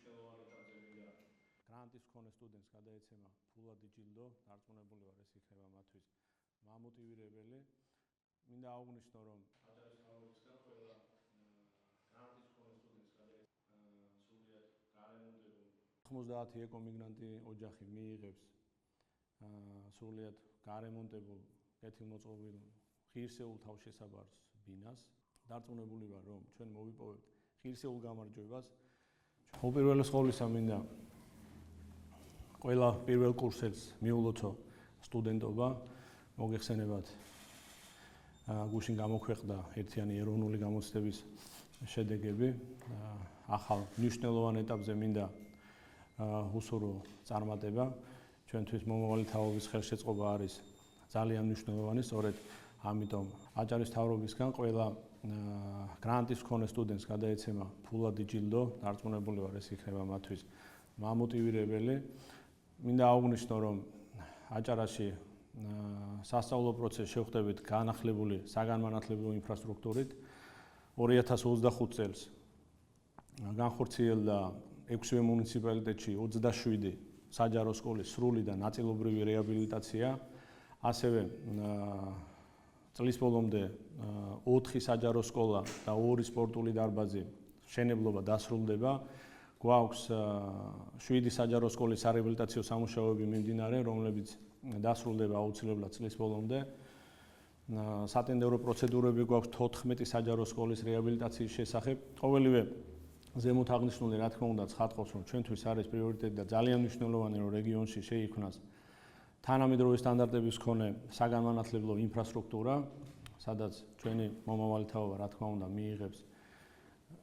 მნიშვნელოვანი ეტაპზე მინდა გრანტის მქონე სტუდენტს გადაეცემა ფულადი ჯილდო, დარწმუნებული ვარ, ეს იქნება მათთვის მამოტივირებელი. მინდა აღვნიშნო, რომ აჭარის მთავრობისგან ყველა გრანტის მქონე სტუდენტს გადაეცემა სრულიად გარემონტებულ 90 ეკომიგრანტი ოჯახი მიიღებს სრულიად გარემონტებულ კეთილმოწყობილ ღირსეულ თავშესაბარს ბინას. დარწმუნებული ვარ, რომ ჩვენ მოვიპოვებთ ღირსეულ გამარჯვებას. უპირველეს ყოვლისა მინდა ყველა პირველ კურსელს მიულოცო სტუდენტობა, მოგეხსენებათ გუშინ გამოქვეყნდა ერთიანი ეროვნული გამოცდების შედეგები. ახალ მნიშვნელოვან ეტაპზე მინდა უსურო წარმატება. ჩვენთვის მომავალი თაობის ხელშეწყობა არის ძალიან მნიშვნელოვანი, სწორედ ამიტომ აჭარის მთავრობისგან ყველა გრანტის მქონე სტუდენტს გადაეცემა ფულადი ჯილდო, დარწმუნებული ვარ, ეს იქნება მათთვის მამოტივირებელი. მინდა აღვნიშნო, რომ აჭარაში სასწავლო პროცესი შევხვდებით განახლებული საგანმანათლებლო ინფრასტრუქტურით. 2025 წელს განხორციელდა 6 მუნიციპალიტეტში 27 საჯარო სკოლის სრული და ნაწილობრივი რეაბილიტაცია. ასევე წლის ბოლომდე 4 საჯარო სკოლა და 2 სპორტული დარბაზი მშენებლობა დასრულდება. გვაქვს 7 საჯარო სკოლის სარეაბილიტაციო სამუშაოები მიმდინარე, რომლებიც დასრულდება აუცილებლად წლის ბოლომდე. სატენდერო პროცედურები გვაქვს 14 საჯარო სკოლის რეაბილიტაციის შესახებ. ყოველივე ზემოთ აღნიშნული, რა თქმა უნდა, ცხადყობს, რომ ჩვენთვის არის პრიორიტეტი და ძალიან მნიშვნელოვანი, რომ რეგიონში შეიქმნას თანამედროვე სტანდარტების მქონე საგანმანათლებლო ინფრასტრუქტურა, სადაც ჩვენი მომავალი თაობა, რა თქმა უნდა, მიიღებს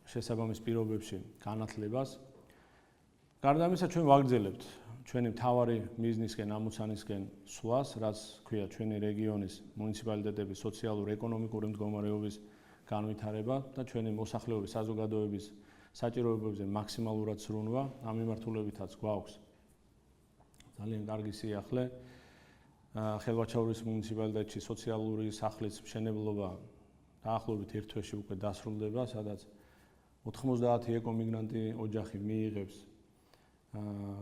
შესაბამის პირობებში განათლებას. გარდა ამისა, ჩვენ ვაგრძელებთ ჩვენი მთავარი მიზნისკენ, ამოცანისკენ სვლას, რაც ქვია ჩვენი რეგიონის მუნიციპალიტეტების სოციალურ-ეკონომიკური მდგომარეობის განვითარება და ჩვენი მოსახლეობის საზოგადოების საჭიროებებზე მაქსიმალურად ზრუნვა. ამ მიმართულებითაც გვაქვს ძალიან კარგი სიახლე. ხელვაჩაურის მუნიციპალიტეტში სოციალური სახლის მშენებლობა დაახლოებით 1 თვეში უკვე დასრულდება, სადაც 90 ეკომიგრანტი ოჯახი მიიღებს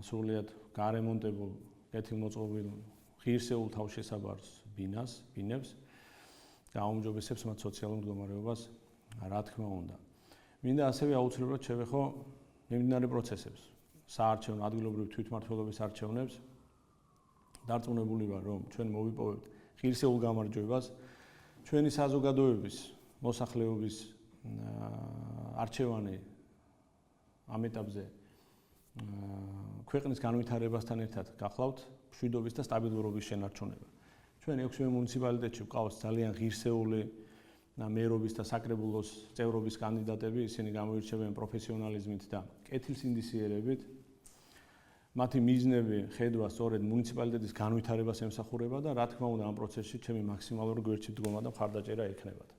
სრულიად გარემონტებულ კეთილმოწყობილ ღირსეულ თავშესაბარს ბინებს, გააუმჯობესებს მათ სოციალურ მდგომარეობას, რა თქმა უნდა. მინდა ასევე აუცილებლად შევეხო მიმდინარე პროცესებს, საარჩევნო ადგილობრივი თვითმმართველობის არჩევნებს. დარწმუნებული ვარ, რომ ჩვენ მოვიპოვებთ ღირსეულ გამარჯვებას. ჩვენი საზოგადოების, მოსახლეობის არჩევანი ამ ეტაპზე ქვეყნის განვითარებასთან ერთად გახლავთ მშვიდობის და სტაბილურობის შენარჩუნება. ჩვენ 6 მუნიციპალიტეტში გვყავს ძალიან ღირსეული მერობის და საკრებულოს წევრობის კანდიდატები, ისინი გამოირჩევიან პროფესიონალიზმით და კეთილსინდისიერებით. მათი მიზნები ხედვა სწორედ მუნიციპალიტეტის განვითარებას ემსახურება და რა თქმა უნდა ამ პროცესში ჩემი მაქსიმალური გვერდში დგომა და მხარდაჭერა ექნებათ.